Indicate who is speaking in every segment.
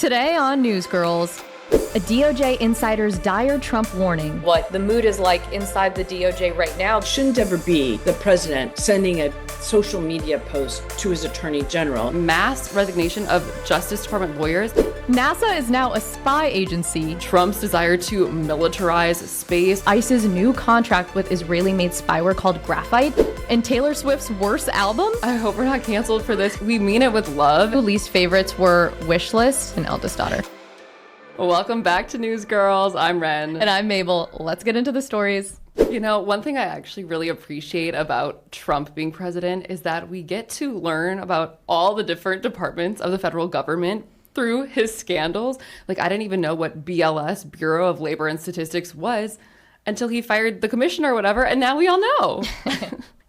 Speaker 1: Today on Newsgirls, a DOJ insider's dire Trump warning.
Speaker 2: What the mood is like inside the DOJ right now.
Speaker 3: Shouldn't ever be the president sending a social media post to his attorney general.
Speaker 4: Mass resignation of Justice Department lawyers.
Speaker 1: NASA is now a spy agency.
Speaker 4: Trump's desire to militarize space.
Speaker 1: ICE's new contract with Israeli-made spyware called Graphite. And Taylor Swift's worst album.
Speaker 4: I hope we're not canceled for this. We mean it with love.
Speaker 1: The least favorites were Wishlist and Eldest Daughter.
Speaker 4: Welcome back to Newsgirls. I'm Wren.
Speaker 1: And I'm Mabel. Let's get into the stories.
Speaker 4: You know, one thing I actually really appreciate about Trump being president is that we get to learn about all the different departments of the federal government through his scandals. Like, I didn't even know what BLS, Bureau of Labor and Statistics, was until he fired the commissioner or whatever, and now we all know.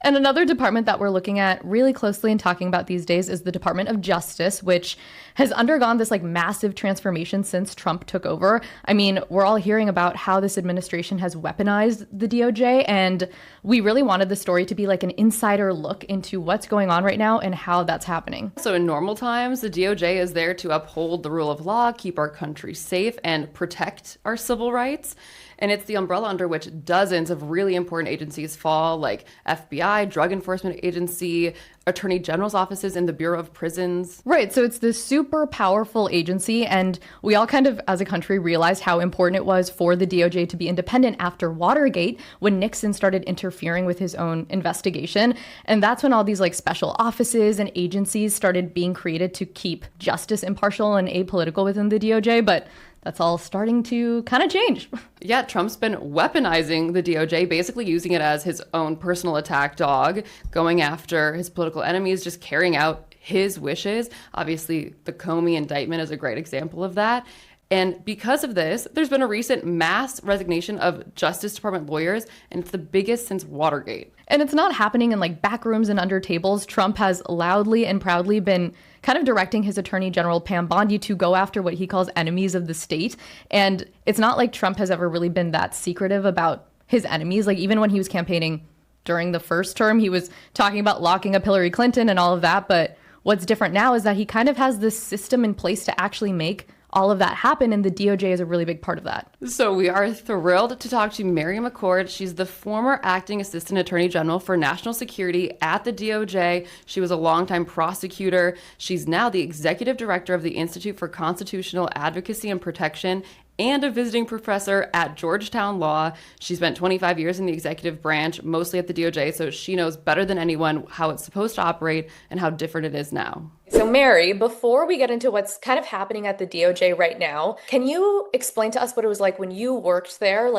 Speaker 1: And another department that we're looking at really closely and talking about these days is the Department of Justice, which has undergone this massive transformation since Trump took over. I mean, we're all hearing about how this administration has weaponized the DOJ, and we really wanted the story to be like an insider look into what's going on right now and how that's happening.
Speaker 4: So in normal times, the DOJ is there to uphold the rule of law, keep our country safe, and protect our civil rights. And it's the umbrella under which dozens of really important agencies fall, like FBI, Drug Enforcement Agency, Attorney General's offices, and the Bureau of Prisons.
Speaker 1: Right. So it's this super powerful agency. And we all kind of, as a country, realized how important it was for the DOJ to be independent after Watergate, when Nixon started interfering with his own investigation. And that's when all these special offices and agencies started being created to keep justice impartial and apolitical within the DOJ. But that's all starting to kind of change.
Speaker 4: Yeah, Trump's been weaponizing the DOJ, basically using it as his own personal attack dog, going after his political enemies, just carrying out his wishes. Obviously, the Comey indictment is a great example of that. And because of this, there's been a recent mass resignation of Justice Department lawyers, and it's the biggest since Watergate.
Speaker 1: And it's not happening in back rooms and under tables. Trump has loudly and proudly been kind of directing his Attorney General Pam Bondi to go after what he calls enemies of the state. And it's not like Trump has ever really been that secretive about his enemies. Even when he was campaigning during the first term, he was talking about locking up Hillary Clinton and all of that. But what's different now is that he kind of has this system in place to actually make all of that happen, and the DOJ is a really big part of that.
Speaker 4: So we are thrilled to talk to Mary McCord. She's the former acting assistant attorney general for national security at the DOJ. She was a longtime prosecutor. She's now the executive director of the Institute for Constitutional Advocacy and Protection and a visiting professor at Georgetown Law. She spent 25 years in the executive branch, mostly at the DOJ, so she knows better than anyone how it's supposed to operate and how different it is now.
Speaker 2: So Mary, before we get into what's kind of happening at the DOJ right now, can you explain to us what it was like when you worked there?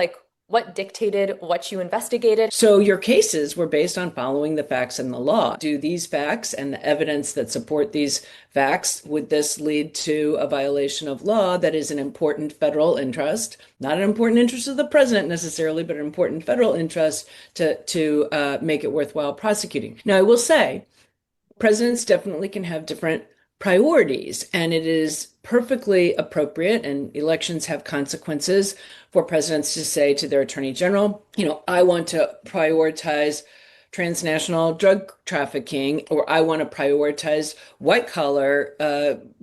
Speaker 2: What dictated what you investigated?
Speaker 3: So your cases were based on following the facts and the law. Do these facts and the evidence that support these facts, would this lead to a violation of law that is an important federal interest? Not an important interest of the president necessarily, but an important federal interest to make it worthwhile prosecuting. Now, I will say, presidents definitely can have different priorities, and it is perfectly appropriate, and elections have consequences, for presidents to say to their attorney general, I want to prioritize transnational drug trafficking, or I want to prioritize white collar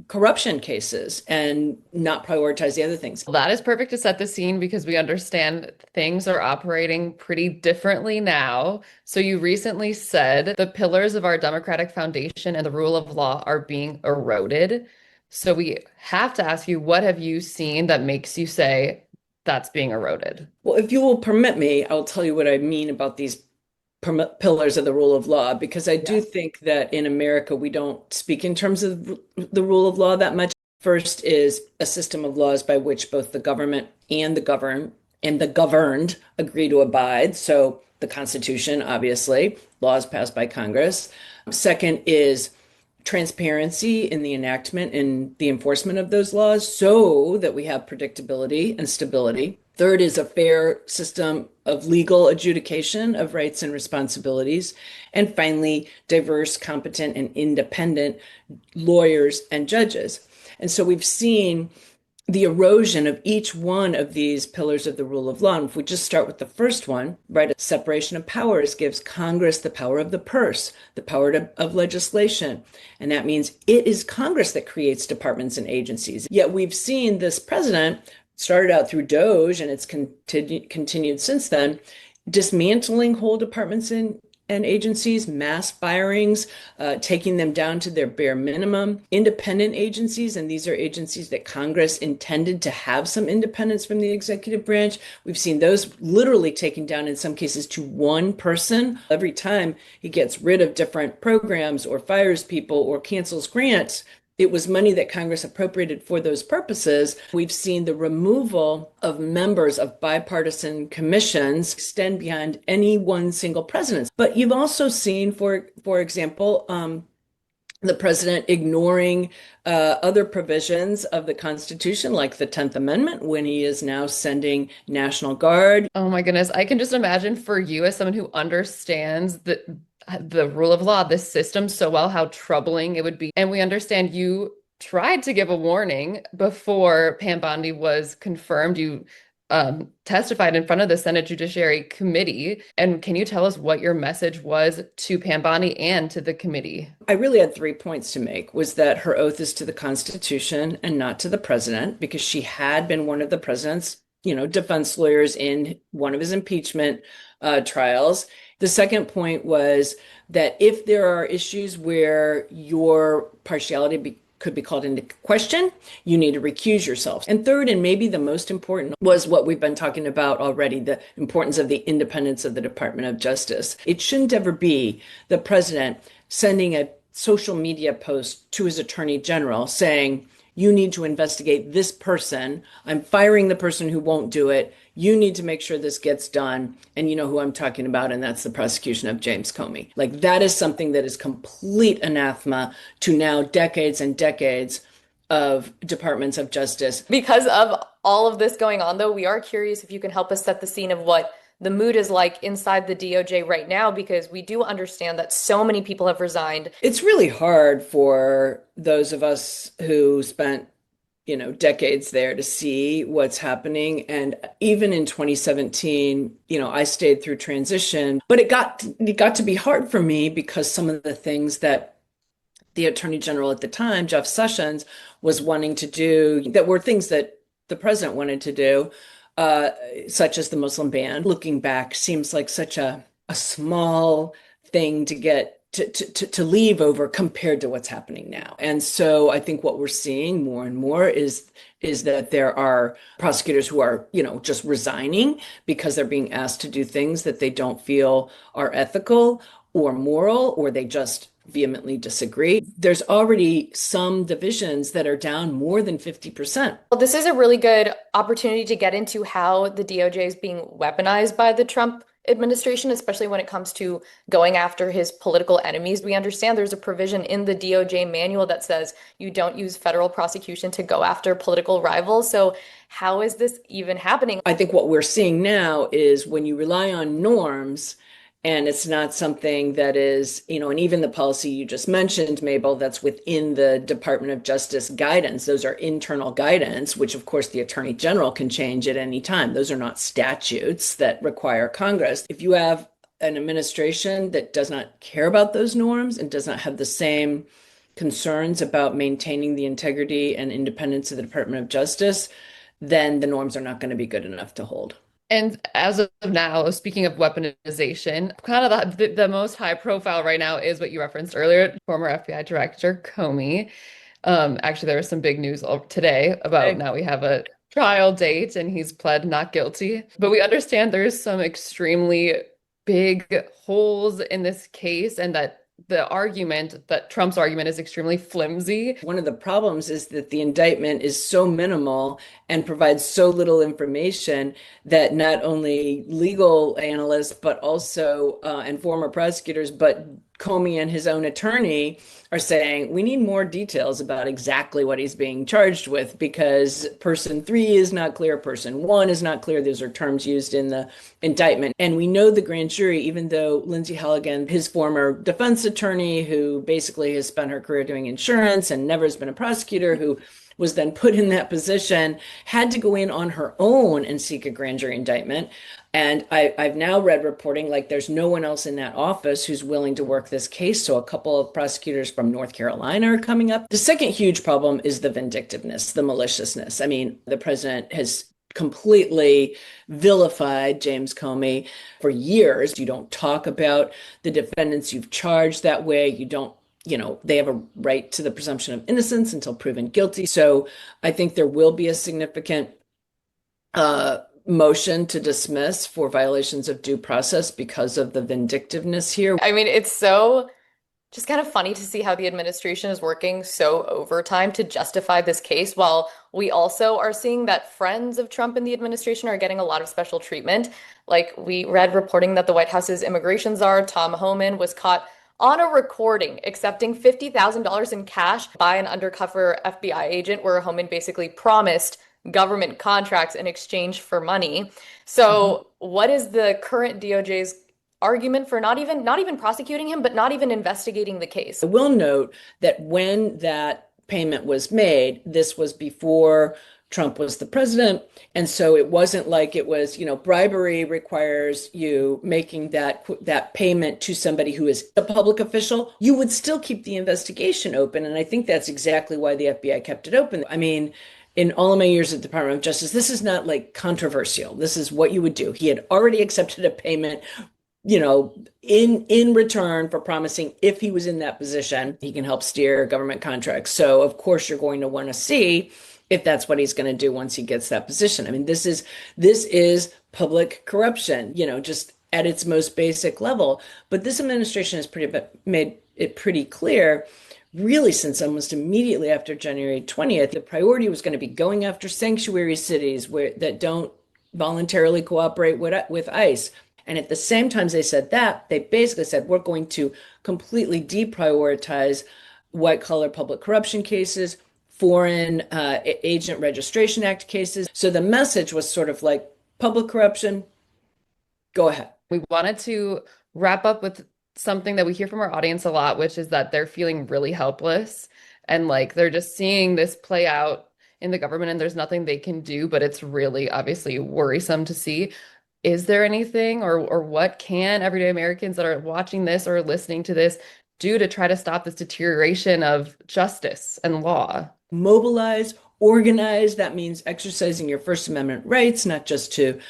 Speaker 3: corruption cases and not prioritize the other things.
Speaker 4: Well, that is perfect to set the scene because we understand things are operating pretty differently now. So you recently said the pillars of our democratic foundation and the rule of law are being eroded. So we have to ask you, what have you seen that makes you say that's being eroded?
Speaker 3: Well, if you will permit me, I'll tell you what I mean about these pillars of the rule of law, because I do think that in America, we don't speak in terms of the rule of law that much. First is a system of laws by which both the government and the governed agree to abide. So the Constitution, obviously, laws passed by Congress. Second is transparency in the enactment and the enforcement of those laws so that we have predictability and stability. Third is a fair system of legal adjudication of rights and responsibilities. And finally, diverse, competent, and independent lawyers and judges. And so we've seen the erosion of each one of these pillars of the rule of law. And if we just start with the first one, right, separation of powers gives Congress the power of the purse, the power of legislation. And that means it is Congress that creates departments and agencies. Yet we've seen this president started out through DOJ, and it's continued since then, dismantling whole departments and agencies, mass firings, taking them down to their bare minimum, independent agencies, and these are agencies that Congress intended to have some independence from the executive branch. We've seen those literally taken down in some cases to one person. Every time he gets rid of different programs or fires people or cancels grants, it was money that Congress appropriated for those purposes. We've seen the removal of members of bipartisan commissions extend beyond any one single president. But you've also seen, for example, the president ignoring other provisions of the Constitution, like the 10th Amendment, when he is now sending National Guard.
Speaker 4: Oh my goodness. I can just imagine for you as someone who understands the rule of law, this system so well, how troubling it would be. And we understand you tried to give a warning before Pam Bondi was confirmed. You testified in front of the Senate Judiciary Committee. And can you tell us what your message was to Pam Bondi and to the committee?
Speaker 3: I really had 3 points to make. Was that her oath is to the Constitution and not to the president, because she had been one of the president's, defense lawyers in one of his impeachment trials. The second point was that if there are issues where your partiality could be called into question, you need to recuse yourself. And third, and maybe the most important, was what we've been talking about already, the importance of the independence of the Department of Justice. It shouldn't ever be the president sending a social media post to his attorney general saying, you need to investigate this person. I'm firing the person who won't do it. You need to make sure this gets done. And you know who I'm talking about, and that's the prosecution of James Comey. Like, that is something that is complete anathema to now decades and decades of departments of justice.
Speaker 2: Because of all of this going on, though, we are curious if you can help us set the scene of what the mood is like inside the DOJ right now, because we do understand that so many people have resigned.
Speaker 3: It's really hard for those of us who spent, decades there to see what's happening. And even in 2017, I stayed through transition, but it got to be hard for me because some of the things that the Attorney General at the time, Jeff Sessions, was wanting to do that were things that the president wanted to do, such as the Muslim ban, looking back, seems like such a small thing to get to leave over compared to what's happening now. And so I think what we're seeing more and more is that there are prosecutors who are, just resigning because they're being asked to do things that they don't feel are ethical or moral, or they just vehemently disagree. There's already some divisions that are down more than 50%.
Speaker 2: Well, this is a really good opportunity to get into how the DOJ is being weaponized by the Trump administration, especially when it comes to going after his political enemies. We understand there's a provision in the DOJ manual that says you don't use federal prosecution to go after political rivals. So how is this even happening?
Speaker 3: I think what we're seeing now is when you rely on norms, and it's not something that is, and even the policy you just mentioned, Mabel, that's within the Department of Justice guidance. Those are internal guidance, which of course the Attorney General can change at any time. Those are not statutes that require Congress. If you have an administration that does not care about those norms and does not have the same concerns about maintaining the integrity and independence of the Department of Justice, then the norms are not going to be good enough to hold.
Speaker 4: And as of now, speaking of weaponization, kind of the most high profile right now is what you referenced earlier, former FBI Director Comey. Actually, there was some big news today about now we have a trial date and he's pled not guilty. But we understand there's some extremely big holes in this case, and that Trump's argument is extremely flimsy.
Speaker 3: One of the problems is that the indictment is so minimal and provides so little information that not only legal analysts, but also and former prosecutors, but Comey and his own attorney are saying, we need more details about exactly what he's being charged with, because person 3 is not clear, person 1 is not clear. Those are terms used in the indictment. And we know the grand jury, even though Lindsay Halligan, his former defense attorney, who basically has spent her career doing insurance and never has been a prosecutor, who was then put in that position, had to go in on her own and seek a grand jury indictment. And I've now read reporting like there's no one else in that office who's willing to work this case. So a couple of prosecutors from North Carolina are coming up. The second huge problem is the vindictiveness, the maliciousness. I mean, the president has completely vilified James Comey for years. You don't talk about the defendants you've charged that way. You don't, they have a right to the presumption of innocence until proven guilty. So I think there will be a significant motion to dismiss for violations of due process because of the vindictiveness here.
Speaker 2: I mean, it's so just kind of funny to see how the administration is working so overtime to justify this case, while we also are seeing that friends of Trump in the administration are getting a lot of special treatment. Like, we read reporting that the White House's immigration czar, Tom Homan, was caught on a recording accepting $50,000 in cash by an undercover FBI agent, where Homan basically promised government contracts in exchange for money. So what is the current DOJ's argument for not even prosecuting him, but not even investigating the case?
Speaker 3: I will note that when that payment was made, this was before Trump was the president. And so it wasn't like it was, bribery requires you making that payment to somebody who is a public official. You would still keep the investigation open. And I think that's exactly why the FBI kept it open. I mean, in all of my years at the Department of Justice, this is not like controversial. This is what you would do. He had already accepted a payment, in return for promising if he was in that position, he can help steer government contracts. So of course you're going to want to see if that's what he's going to do once he gets that position. I mean, this is public corruption, just at its most basic level. But this administration has made it pretty clear, really, since almost immediately after January 20th, the priority was going to be going after sanctuary cities that don't voluntarily cooperate with ICE. And at the same time they said that, they basically said, we're going to completely deprioritize white-collar public corruption cases, Foreign Agent Registration Act cases. So the message was sort of like, public corruption, go ahead.
Speaker 4: We wanted to wrap up with something that we hear from our audience a lot, which is that they're feeling really helpless and like they're just seeing this play out in the government and there's nothing they can do, but it's really obviously worrisome to see. Is there anything or what can everyday Americans that are watching this or listening to this do to try to stop this deterioration of justice and law?
Speaker 3: Mobilize, organize. That means exercising your First Amendment rights, not just to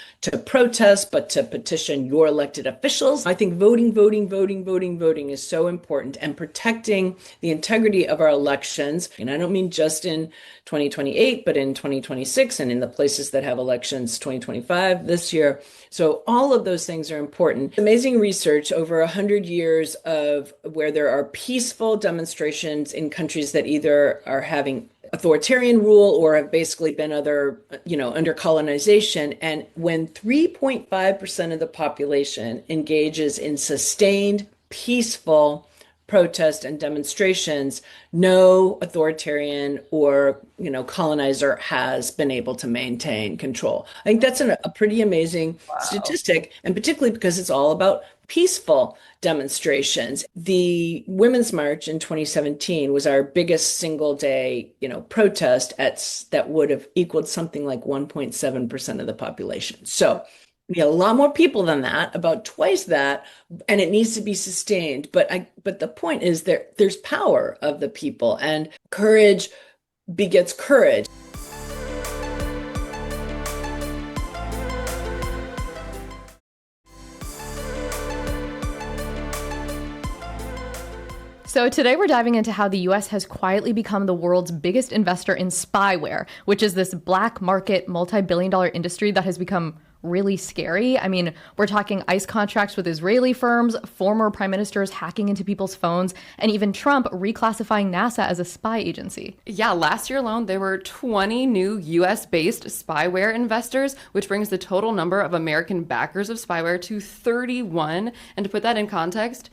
Speaker 3: protest, but to petition your elected officials. I think voting is so important, and protecting the integrity of our elections. And I don't mean just in 2028, but in 2026 and in the places that have elections 2025 this year. So all of those things are important. Amazing research over 100 years of where there are peaceful demonstrations in countries that either are having authoritarian rule or have basically been under colonization. And when 3.5% of the population engages in sustained, peaceful protest and demonstrations, no authoritarian or colonizer has been able to maintain control. I think that's a pretty amazing statistic, and particularly because it's all about peaceful demonstrations. The Women's March in 2017 was our biggest single day, protest that would have equaled something like 1.7% of the population. So we had a lot more people than that, about twice that, and it needs to be sustained. But the point is there's power of the people, and courage begets courage.
Speaker 1: So today we're diving into how the US has quietly become the world's biggest investor in spyware, which is this black market, multi-billion-dollar industry that has become really scary. I mean, we're talking ICE contracts with Israeli firms, former prime ministers hacking into people's phones, and even Trump reclassifying NASA as a spy agency.
Speaker 4: Yeah, last year alone, there were 20 new US-based spyware investors, which brings the total number of American backers of spyware to 31. And to put that in context,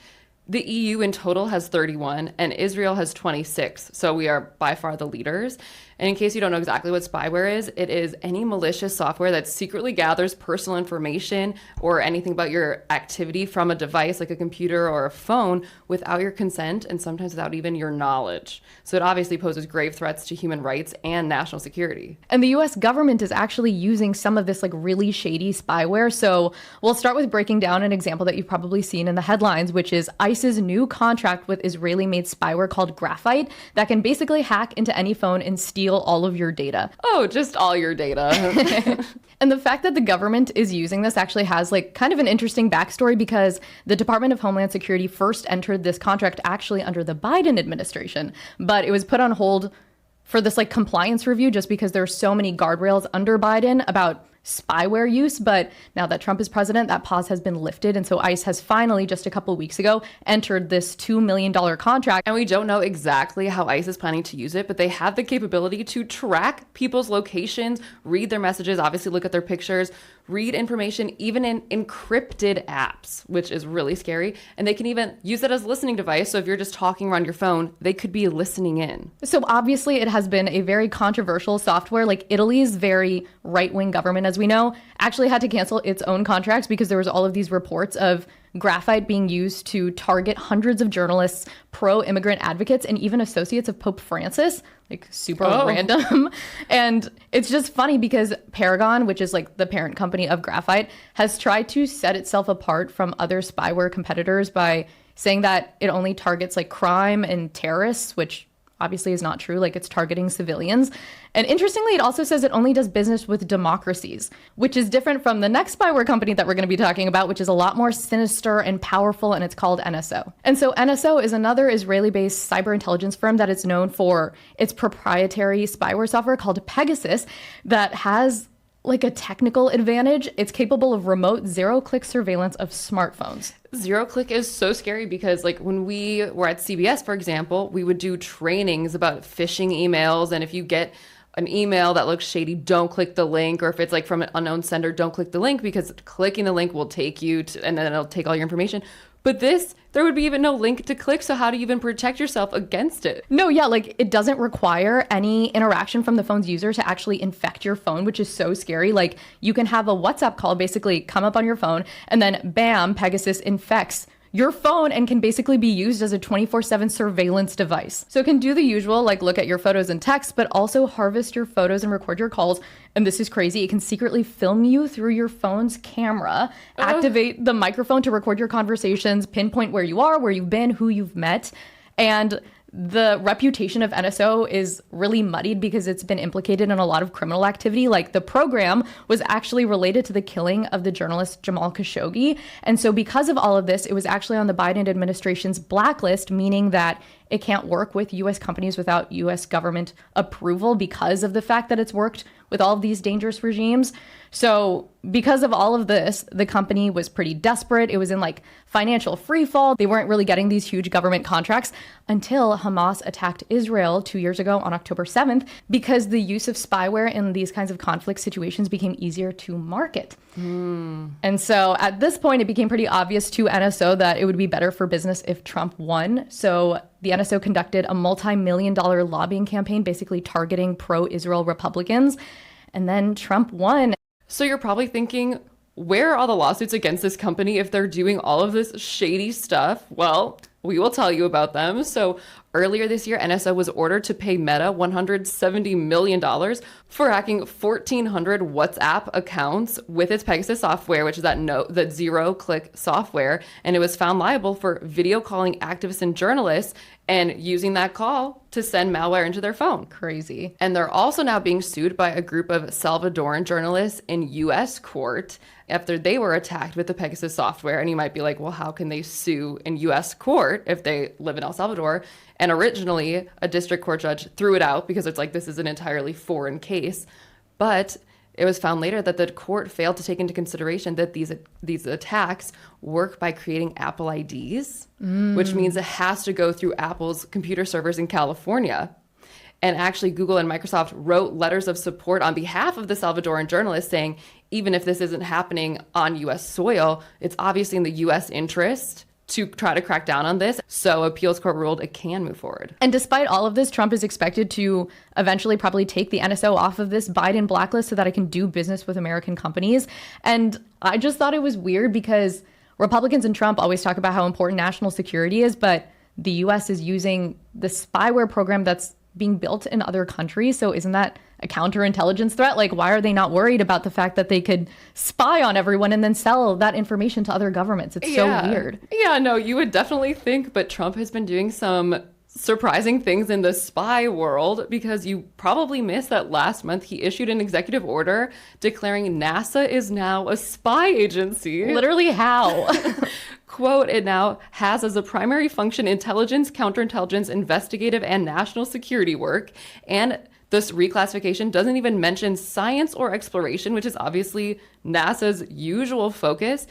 Speaker 4: The EU in total has 31 and Israel has 26. So we are by far the leaders. And in case you don't know exactly what spyware is, it is any malicious software that secretly gathers personal information or anything about your activity from a device like a computer or a phone without your consent and sometimes without even your knowledge. So it obviously poses grave threats to human rights and national security.
Speaker 1: And the US government is actually using some of this like really shady spyware. So we'll start with breaking down an example that you've probably seen in the headlines, which is ICE's new contract with Israeli-made spyware called Graphite that can basically hack into any phone and steal all of your data.
Speaker 4: Oh, just all your data.
Speaker 1: And the fact that the government is using this actually has like kind of an interesting backstory because the Department of Homeland Security first entered this contract actually under the Biden administration, but it was put on hold for this like compliance review just because there are so many guardrails under Biden about spyware use. But now that Trump is president, that pause has been lifted. And so ICE has finally, just a couple of weeks ago, entered this $2 million contract.
Speaker 4: And we don't know exactly how ICE is planning to use it, but they have the capability to track people's locations, read their messages, obviously look at their pictures, read information, even in encrypted apps, which is really scary. And they can even use it as a listening device. So if you're just talking around your phone, they could be listening in.
Speaker 1: So obviously it has been a very controversial software. Like Italy's very right-wing government, as we know, actually had to cancel its own contracts because there was all of these reports of graphite being used to target hundreds of journalists, pro-immigrant advocates, and even associates of Pope Francis, like super random. And it's just funny because Paragon, which is like the parent company of Graphite, has tried to set itself apart from other spyware competitors by saying that it only targets like crime and terrorists, which obviously is not true. Like it's targeting civilians. And interestingly, it also says it only does business with democracies, which is different from the next spyware company that we're going to be talking about, which is a lot more sinister and powerful, and it's called NSO. And so NSO is another Israeli-based cyber intelligence firm that is known for its proprietary spyware software called Pegasus that has like a technical advantage. It's capable of remote zero-click surveillance of smartphones.
Speaker 4: Zero click is so scary because like when we were at CBS, for example, we would do trainings about phishing emails. And if you get an email that looks shady, don't click the link. Or if it's like from an unknown sender, don't click the link because clicking the link will take you to, and then it'll take all your information. But this, there would be even no link to click. So how do you even protect yourself against it?
Speaker 1: No, yeah, like it doesn't require any interaction from the phone's user to actually infect your phone, which is so scary. Like you can have a WhatsApp call basically come up on your phone and then bam, Pegasus infects your phone and can basically be used as a 24/7 surveillance device. So it can do the usual, like look at your photos and text, but also harvest your photos and record your calls. And this is crazy. It can secretly film you through your phone's camera, activate the microphone to record your conversations, pinpoint where you are, where you've been, who you've met. And the reputation of NSO is really muddied because it's been implicated in a lot of criminal activity. Like the program was actually related to the killing of the journalist Jamal Khashoggi. And so because of all of this, it was actually on the Biden administration's blacklist, meaning that it can't work with US companies without US government approval because of the fact that it's worked with all of these dangerous regimes. So because of all of this, the company was pretty desperate. It was in like financial free fall. They weren't really getting these huge government contracts until Hamas attacked Israel 2 years ago on October 7th, because the use of spyware in these kinds of conflict situations became easier to market. And so at this point, it became pretty obvious to NSO that it would be better for business if Trump won. So the NSO conducted a multi-million-dollar lobbying campaign, basically targeting pro-Israel Republicans. And then Trump won.
Speaker 4: So you're probably thinking, where are all the lawsuits against this company if they're doing all of this shady stuff? Well, we will tell you about them. So earlier this year, NSO was ordered to pay Meta $170 million for hacking 1,400 WhatsApp accounts with its Pegasus software, which is that zero-click software. And it was found liable for video calling activists and journalists and using that call to send malware into their phone.
Speaker 1: Crazy.
Speaker 4: And they're also now being sued by a group of Salvadoran journalists in U.S. court after they were attacked with the Pegasus software. And you might be like, well, how can they sue in U.S. court if they live in El Salvador? And originally, a district court judge threw it out because it's like, this is an entirely foreign case. But it was found later that the court failed to take into consideration that these attacks work by creating Apple IDs, which means it has to go through Apple's computer servers in California. And actually, Google and Microsoft wrote letters of support on behalf of the Salvadoran journalists saying, even if this isn't happening on U.S. soil, it's obviously in the U.S. interest to try to crack down on this. So appeals court ruled it can move forward.
Speaker 1: And despite all of this, Trump is expected to eventually probably take the NSO off of this Biden blacklist so that it can do business with American companies. And I just thought it was weird because Republicans and Trump always talk about how important national security is, but the US is using the spyware program that's being built in other countries. So isn't that a counterintelligence threat? Like, why are they not worried about the fact that they could spy on everyone and then sell that information to other governments? It's so weird.
Speaker 4: Yeah, no, you would definitely think, but Trump has been doing some surprising things in the spy world, because you probably missed that last month he issued an executive order declaring NASA is now a spy agency.
Speaker 1: Literally how?
Speaker 4: Quote, it now has as a primary function intelligence, counterintelligence, investigative, and national security work. And this reclassification doesn't even mention science or exploration, which is obviously NASA's usual focus.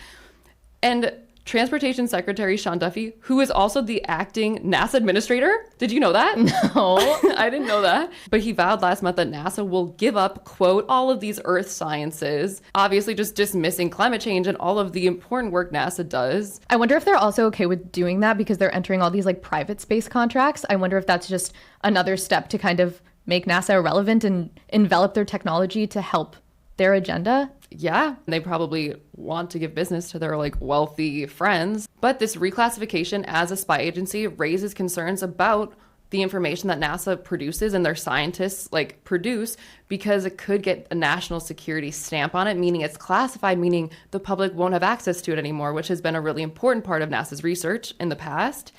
Speaker 4: And Transportation Secretary Sean Duffy, who is also the acting NASA administrator. Did you know that?
Speaker 1: No.
Speaker 4: I didn't know that. But he vowed last month that NASA will give up, quote, all of these earth sciences, obviously just dismissing climate change and all of the important work NASA does.
Speaker 1: I wonder if they're also okay with doing that because they're entering all these like private space contracts. I wonder if that's just another step to kind of make NASA irrelevant and envelop their technology to help their agenda.
Speaker 4: Yeah, they probably want to give business to their like wealthy friends. But this reclassification as a spy agency raises concerns about the information that NASA produces and their scientists like produce, because it could get a national security stamp on it, meaning it's classified, meaning the public won't have access to it anymore, which has been a really important part of NASA's research in the past.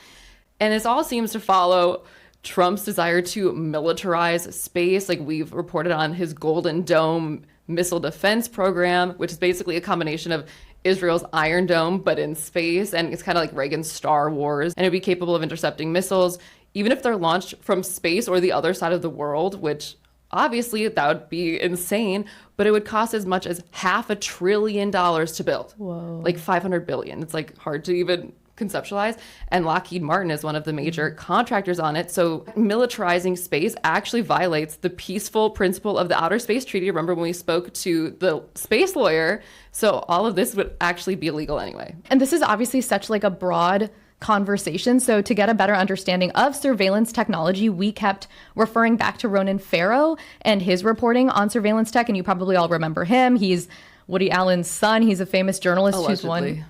Speaker 4: And this all seems to follow Trump's desire to militarize space. Like we've reported on his Golden Dome missile defense program, which is basically a combination of Israel's Iron Dome, but in space. And it's kind of like Reagan's Star Wars. And it'd be capable of intercepting missiles, even if they're launched from space or the other side of the world, which obviously that would be insane, but it would cost as much as $500 billion to build.
Speaker 1: Whoa.
Speaker 4: Like 500 billion. It's like hard to even conceptualize. And Lockheed Martin is one of the major contractors on it. So militarizing space actually violates the peaceful principle of the Outer Space Treaty. Remember when we spoke to the space lawyer? So all of this would actually be illegal anyway.
Speaker 1: And this is obviously such like a broad conversation. So to get a better understanding of surveillance technology, we kept referring back to Ronan Farrow and his reporting on surveillance tech. And you probably all remember him. He's Woody Allen's son. He's a famous journalist who's won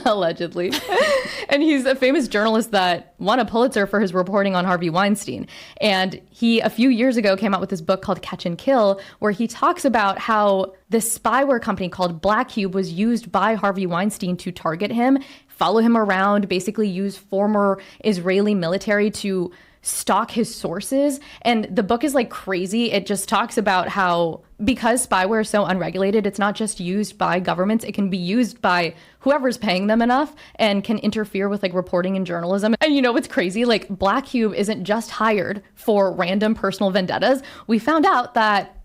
Speaker 1: allegedly. And he's a famous journalist that won a Pulitzer for his reporting on Harvey Weinstein. And he, a few years ago, came out with this book called Catch and Kill, where he talks about how this spyware company called Black Cube was used by Harvey Weinstein to target him, follow him around, basically use former Israeli military to stalk his sources. And the book is like crazy. It just talks about how, because spyware is so unregulated, it's not just used by governments, it can be used by whoever's paying them enough and can interfere with like reporting and journalism. And you know what's crazy? Like Black Cube isn't just hired for random personal vendettas. We found out that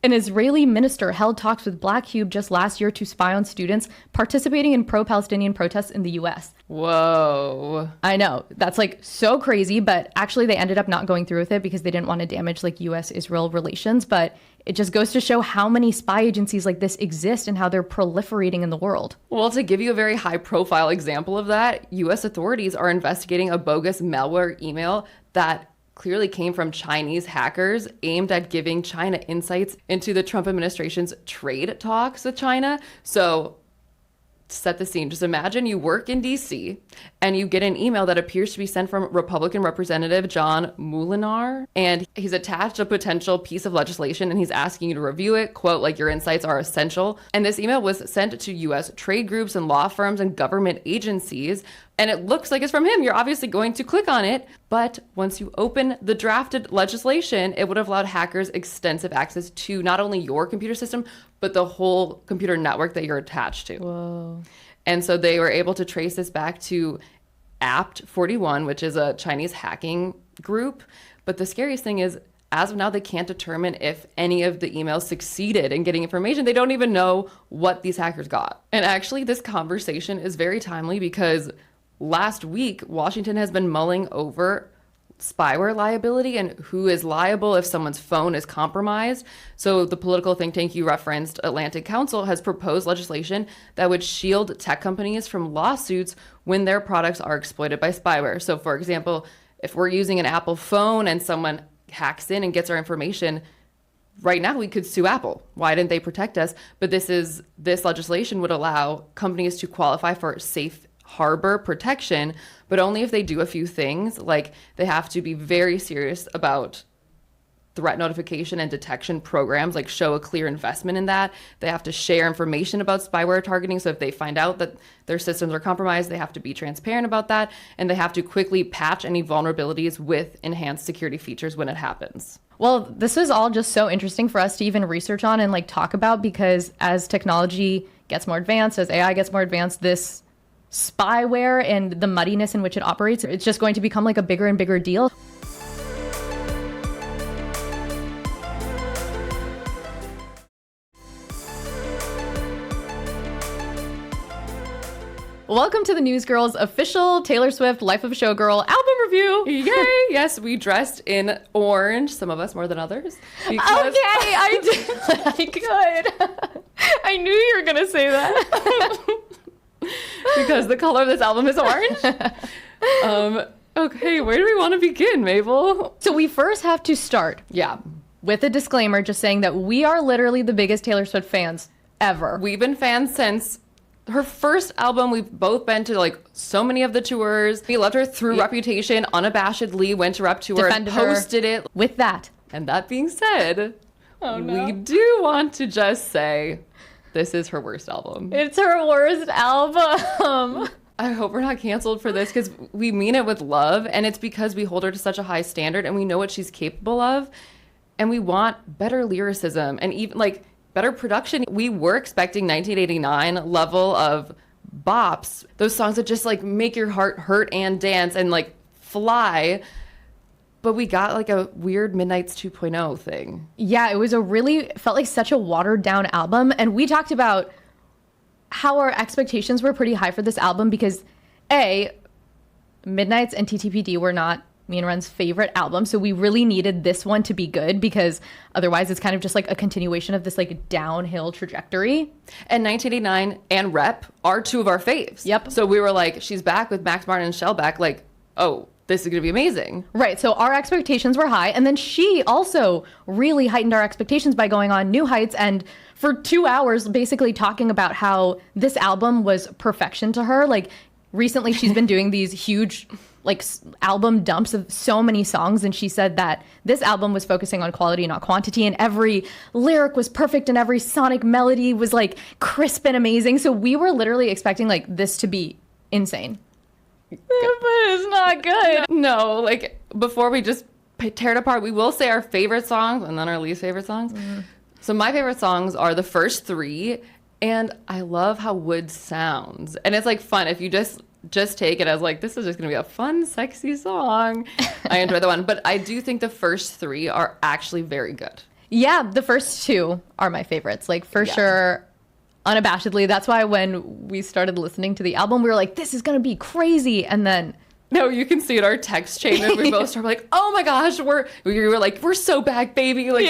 Speaker 1: an Israeli minister held talks with Black Cube just last year to spy on students participating in pro-Palestinian protests in the US.
Speaker 4: Whoa.
Speaker 1: I know. That's like so crazy, but actually they ended up not going through with it because they didn't want to damage like US-Israel relations. But it just goes to show how many spy agencies like this exist and how they're proliferating in the world.
Speaker 4: Well, to give you a very high-profile example of that, US authorities are investigating a bogus malware email that clearly came from Chinese hackers aimed at giving China insights into the Trump administration's trade talks with China. So set the scene. Just imagine you work in DC and you get an email that appears to be sent from Republican Representative John Moulinar, and he's attached a potential piece of legislation and he's asking you to review it, quote, like your insights are essential. And this email was sent to US trade groups and law firms and government agencies, and it looks like it's from him. You're obviously going to click on it, but once you open the drafted legislation, it would have allowed hackers extensive access to not only your computer system, but the whole computer network that you're attached to.
Speaker 1: Whoa.
Speaker 4: And so they were able to trace this back to Apt41, which is a Chinese hacking group. But the scariest thing is, as of now, they can't determine if any of the emails succeeded in getting information. They don't even know what these hackers got. And actually, this conversation is very timely because last week, Washington has been mulling over spyware liability and who is liable if someone's phone is compromised. So the political think tank you referenced, Atlantic Council, has proposed legislation that would shield tech companies from lawsuits when their products are exploited by spyware. So for example, if we're using an Apple phone and someone hacks in and gets our information, right now we could sue Apple. Why didn't they protect us? But this legislation would allow companies to qualify for safe harbor protection, but only if they do a few things. Like they have to be very serious about threat notification and detection programs, like show a clear investment in that. They have to share information about spyware targeting. So if they find out that their systems are compromised, they have to be transparent about that. And they have to quickly patch any vulnerabilities with enhanced security features when it happens.
Speaker 1: Well, this is all just so interesting for us to even research on and like talk about, because as technology gets more advanced, as AI gets more advanced, this spyware and the muddiness in which it operates, it's just going to become like a bigger and bigger deal. Welcome to the Newsgirls official Taylor Swift Life of a Showgirl album review.
Speaker 4: Yay! Yes, we dressed in orange, some of us more than others.
Speaker 1: Okay, I did. I could. I knew you were going to say that.
Speaker 4: Because the color of this album is orange. Okay, where do we want to begin, Mabel?
Speaker 1: So we first have to start with a disclaimer just saying that we are literally the biggest Taylor Swift fans ever.
Speaker 4: We've been fans since her first album. We've both been to like so many of the tours. We loved her through Reputation, unabashedly went to Rep Tour,
Speaker 1: Defended
Speaker 4: posted it.
Speaker 1: With that.
Speaker 4: And that being said, we do want to just say this is her worst album.
Speaker 1: It's her worst album.
Speaker 4: I hope we're not canceled for this, because we mean it with love, and it's because we hold her to such a high standard and we know what she's capable of, and we want better lyricism and even like better production. We were expecting 1989 level of bops, those songs that just like make your heart hurt and dance and like fly. But we got like a weird Midnight's 2.0 thing. Yeah,
Speaker 1: it was felt like such a watered down album. And we talked about how our expectations were pretty high for this album because Midnight's and TTPD were not me and Wren's favorite album. So we really needed this one to be good, because otherwise it's kind of just like a continuation of this like downhill trajectory.
Speaker 4: And 1989 and Rep are two of our faves.
Speaker 1: Yep.
Speaker 4: So we were like, she's back with Max Martin and Shellback. Like, oh, this is going to be amazing.
Speaker 1: Right. So our expectations were high. And then she also really heightened our expectations by going on New Heights and for 2 hours basically talking about how this album was perfection to her. Like recently she's been doing these huge like album dumps of so many songs. And she said that this album was focusing on quality, not quantity. And every lyric was perfect and every sonic melody was like crisp and amazing. So we were literally expecting like this to be insane. But it's not good.
Speaker 4: No, like before we just tear it apart, we will say our favorite songs and then our least favorite songs. So my favorite songs are the first three, and I love how Wood sounds. And it's like fun if you just take it as like, this is just gonna be a fun, sexy song. I enjoy the one, but I do think the first three are actually very good.
Speaker 1: Yeah, the first two are my favorites, like for sure. Unabashedly. That's why when we started listening to the album, we were like, this is going to be crazy. And then...
Speaker 4: No, you can see in our text chain that we both started like, oh my gosh, we were like, we're so back, baby. Like,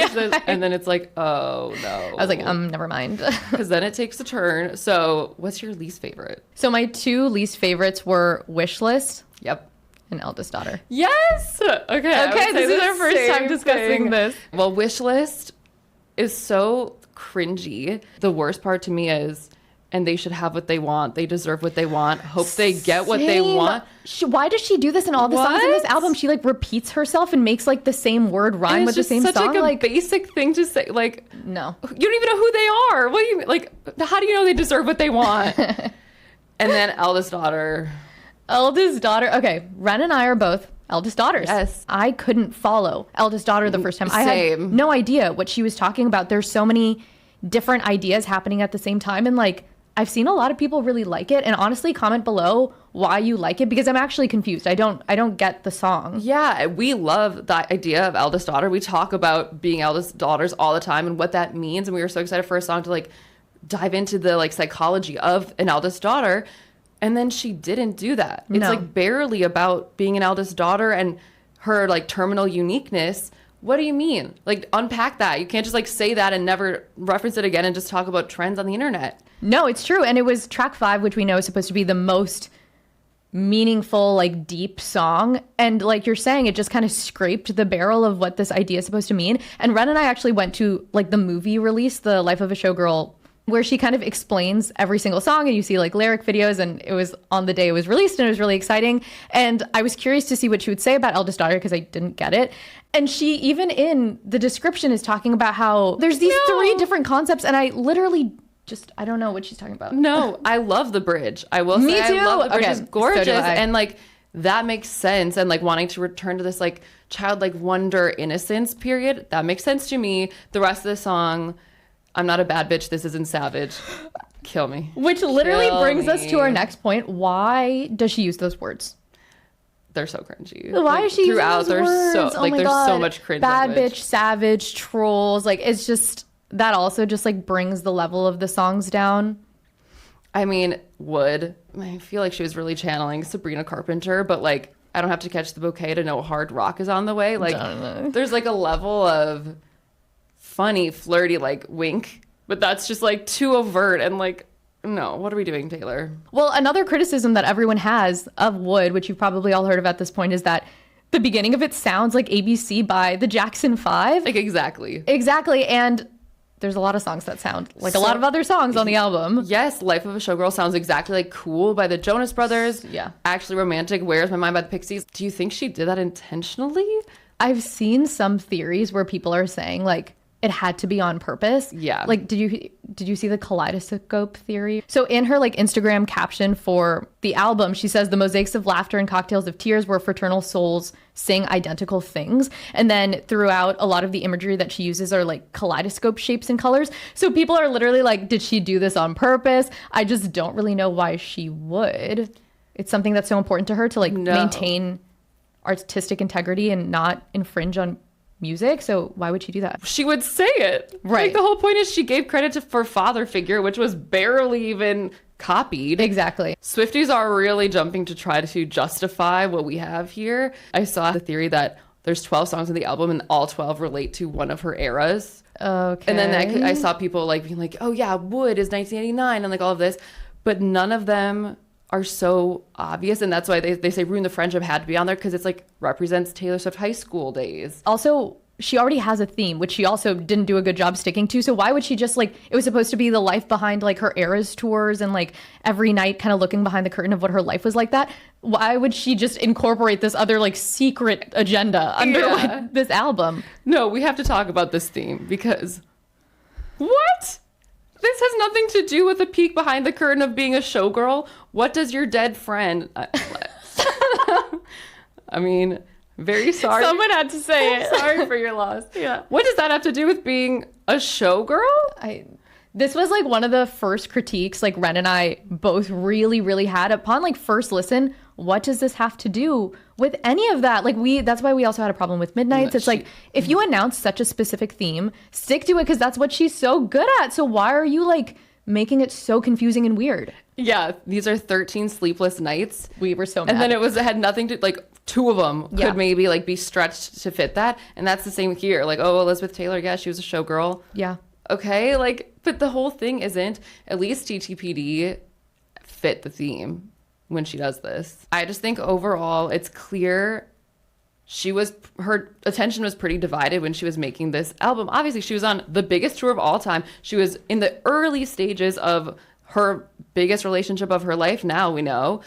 Speaker 4: and then it's like, oh no.
Speaker 1: I was like, never mind.
Speaker 4: Because then it takes a turn. So what's your least favorite?
Speaker 1: So my two least favorites were Wishlist.
Speaker 4: Yep.
Speaker 1: And Eldest Daughter.
Speaker 4: Yes. Okay.
Speaker 1: This is our first time discussing this.
Speaker 4: Well, Wishlist is so cringy. The worst part to me is, and they should have what they want. They deserve what they want. Hope they get what they want.
Speaker 1: Why does she do this in all the songs in this album? She like repeats herself and makes like the same word rhyme with the same
Speaker 4: such
Speaker 1: song.
Speaker 4: Like a basic thing to say. Like,
Speaker 1: no,
Speaker 4: you don't even know who they are. What do you like? How do you know they deserve what they want? And then Eldest Daughter.
Speaker 1: Okay, Wren and I are both Eldest Daughters.
Speaker 4: Yes.
Speaker 1: I couldn't follow Eldest Daughter the first time.
Speaker 4: Same.
Speaker 1: I had no idea what she was talking about. There's so many different ideas happening at the same time, and like I've seen a lot of people really like it, and honestly comment below why you like it, because I'm actually confused. I don't get the song.
Speaker 4: Yeah, we love the idea of Eldest Daughter. We talk about being eldest daughters all the time and what that means, and we were so excited for a song to like dive into the like psychology of an eldest daughter, and then she didn't do that. It's like barely about being an eldest daughter and her like terminal uniqueness. What do you mean? Like, unpack that. You can't just like say that and never reference it again and just talk about trends on the internet.
Speaker 1: No, it's true. And it was track 5, which we know is supposed to be the most meaningful, like deep song. And like you're saying, it just kind of scraped the barrel of what this idea is supposed to mean. And Wren and I actually went to like the movie release, The Life of a Showgirl, where she kind of explains every single song, and you see like lyric videos, and it was on the day it was released, and it was really exciting. And I was curious to see what she would say about Eldest Daughter because I didn't get it. And she, even in the description, is talking about how there's these 3 different concepts, and I literally I don't know what she's talking about.
Speaker 4: No, I love the bridge. I will
Speaker 1: Me
Speaker 4: say
Speaker 1: too.
Speaker 4: I love the bridge.
Speaker 1: Okay,
Speaker 4: It's gorgeous.
Speaker 1: so do I.
Speaker 4: And like that makes sense. And like wanting to return to this like childlike wonder, innocence period. That makes sense to me. The rest of the song, I'm not a bad bitch. This isn't savage. Kill me.
Speaker 1: Which literally
Speaker 4: Kill
Speaker 1: brings us to our
Speaker 4: me.
Speaker 1: next point. Why does she use those words?
Speaker 4: They're so cringy.
Speaker 1: Why
Speaker 4: Like,
Speaker 1: is she
Speaker 4: throughout?
Speaker 1: using those
Speaker 4: There's
Speaker 1: words?
Speaker 4: so
Speaker 1: Oh
Speaker 4: like
Speaker 1: my
Speaker 4: there's
Speaker 1: God.
Speaker 4: so much cringe.
Speaker 1: Bad
Speaker 4: language.
Speaker 1: bitch, savage, trolls. Like it's just that also just like brings the level of the songs down.
Speaker 4: I mean, I feel like she was really channeling Sabrina Carpenter, but like I don't have to catch the bouquet to know hard rock is on the way. Like there's like a level of funny, flirty, like wink, but that's just like too overt and like, no, what are we doing, Taylor?
Speaker 1: Well, another criticism that everyone has of Wood, which you've probably all heard of at this point, is that the beginning of it sounds like ABC by the Jackson 5.
Speaker 4: Like exactly.
Speaker 1: Exactly. And there's a lot of songs that sound like a lot of other songs on the album.
Speaker 4: Yes, Life of a Showgirl sounds exactly like Cool by the Jonas Brothers.
Speaker 1: Yeah.
Speaker 4: Actually Romantic, Where's My Mind by the Pixies. Do you think she did that intentionally?
Speaker 1: I've seen some theories where people are saying like it had to be on purpose.
Speaker 4: Yeah.
Speaker 1: Like did you see the kaleidoscope theory? So in her like Instagram caption for the album, she says the mosaics of laughter and cocktails of tears where fraternal souls sing identical things. And then throughout, a lot of the imagery that she uses are like kaleidoscope shapes and colors. So people are literally like, did she do this on purpose? I just don't really know why she would. It's something that's so important to her to like maintain artistic integrity and not infringe on music. So why would she do that?
Speaker 4: She would say it.
Speaker 1: Right.
Speaker 4: Like the whole point is she gave credit to her father figure, which was barely even copied.
Speaker 1: Exactly.
Speaker 4: Swifties are really jumping to try to justify what we have here. I saw the theory that there's 12 songs in the album and all 12 relate to one of her eras.
Speaker 1: Okay.
Speaker 4: And then I saw people like being like, oh yeah, Wood is 1989 and like all of this, but none of them are so obvious. And that's why they say Ruin the Friendship had to be on there because it's like represents Taylor Swift high school days.
Speaker 1: Also, she already has a theme, which she also didn't do a good job sticking to. So why would she just like, it was supposed to be the life behind like her Eras tours and like every night kind of looking behind the curtain of what her life was like that. Why would she just incorporate this other like secret agenda under like this album?
Speaker 4: No, we have to talk about this theme because what? This has nothing to do with the peek behind the curtain of being a showgirl. What does your dead friend... I mean, very sorry.
Speaker 1: Someone had to say it.
Speaker 4: Sorry for your loss. Yeah. What does that have to do with being a showgirl?
Speaker 1: This was like one of the first critiques like Wren and I both really had upon like first listen. What does this have to do with any of that? Like that's why we also had a problem with Midnights. It's like, if you announce such a specific theme, stick to it because that's what she's so good at. So why are you like making it so confusing and weird?
Speaker 4: Yeah, these are 13 sleepless nights.
Speaker 1: We were so mad.
Speaker 4: And then it had nothing to, like, 2 of them could maybe, like, be stretched to fit that. And that's the same here. Like, oh, Elizabeth Taylor, yeah, she was a showgirl.
Speaker 1: Yeah.
Speaker 4: Okay, like, but the whole thing isn't, at least TTPD fit the theme when she does this. I just think overall it's clear her attention was pretty divided when she was making this album. Obviously, she was on the biggest tour of all time. She was in the early stages of her biggest relationship of her life, now we know.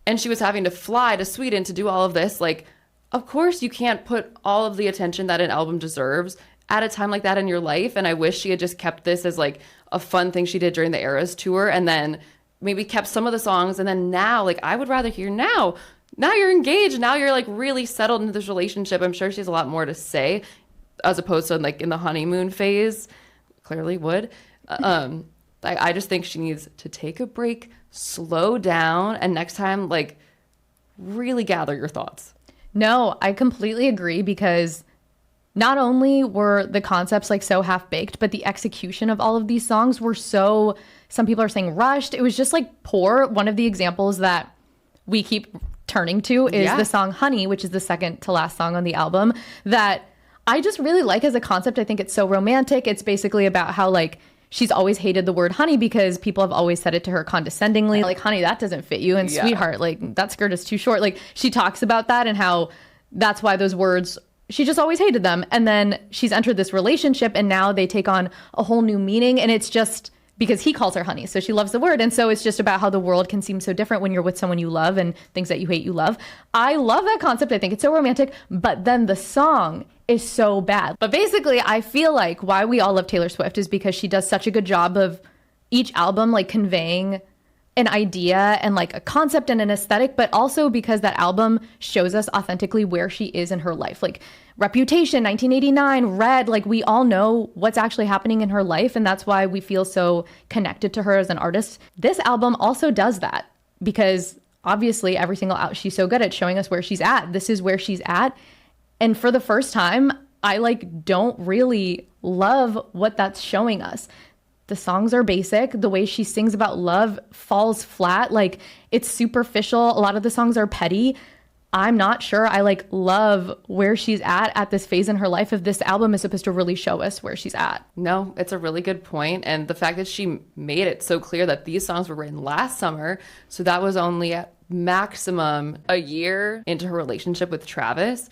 Speaker 4: And she was having to fly to Sweden to do all of this. Like, of course you can't put all of the attention that an album deserves at a time like that in your life. And I wish she had just kept this as like a fun thing she did during the Eras tour and then maybe kept some of the songs. And then now, like, I would rather hear now you're engaged. Now you're like really settled into this relationship. I'm sure she has a lot more to say as opposed to like in the honeymoon phase. Clearly would. I just think she needs to take a break, slow down, and next time, like, really gather your thoughts.
Speaker 1: No, I completely agree because not only were the concepts like so half-baked, but the execution of all of these songs were so, some people are saying rushed. It was just like poor. One of the examples that we keep turning to is the song Honey, which is the second to last song on the album, that I just really like as a concept. I think it's so romantic. It's basically about how like she's always hated the word honey because people have always said it to her condescendingly. Like, honey, that doesn't fit you. And sweetheart, like that skirt is too short. Like she talks about that and how that's why those words, she just always hated them. And then she's entered this relationship and now they take on a whole new meaning. And it's just because he calls her honey. So she loves the word. And so it's just about how the world can seem so different when you're with someone you love and things that you hate, you love. I love that concept. I think it's so romantic. But then the song is so bad. But basically, I feel like why we all love Taylor Swift is because she does such a good job of each album like conveying an idea and like a concept and an aesthetic, but also because that album shows us authentically where she is in her life. Like Reputation, 1989, Red, like we all know what's actually happening in her life, and that's why we feel so connected to her as an artist. This album also does that because obviously every single she's so good at showing us where she's at. This is where she's at. And for the first time, I like don't really love what that's showing us. The songs are basic. The way she sings about love falls flat. Like it's superficial. A lot of the songs are petty. I'm not sure I like love where she's at this phase in her life if this album is supposed to really show us where she's at.
Speaker 4: No, it's a really good point. And the fact that she made it so clear that these songs were written last summer, so that was only at maximum a year into her relationship with Travis.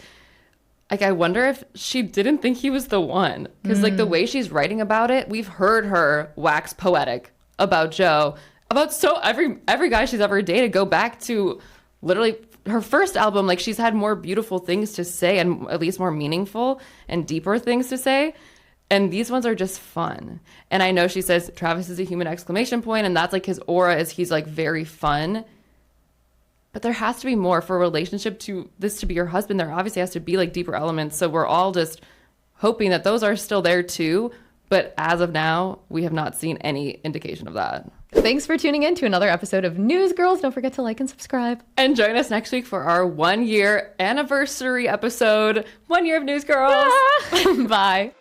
Speaker 4: Like, I wonder if she didn't think he was the one. Because, like, the way she's writing about it, we've heard her wax poetic about Joe, about every guy she's ever dated. Go back to literally her first album. Like, she's had more beautiful things to say and at least more meaningful and deeper things to say. And these ones are just fun. And I know she says Travis is a human exclamation point, and that's, like, his aura is he's, like, very fun. But there has to be more for a relationship to this to be your husband. There obviously has to be like deeper elements. So we're all just hoping that those are still there too. But as of now, we have not seen any indication of that.
Speaker 1: Thanks for tuning in to another episode of Newsgirls. Don't forget to like and subscribe.
Speaker 4: And join us next week for our 1 year anniversary episode. 1 year of Newsgirls.
Speaker 1: Bye.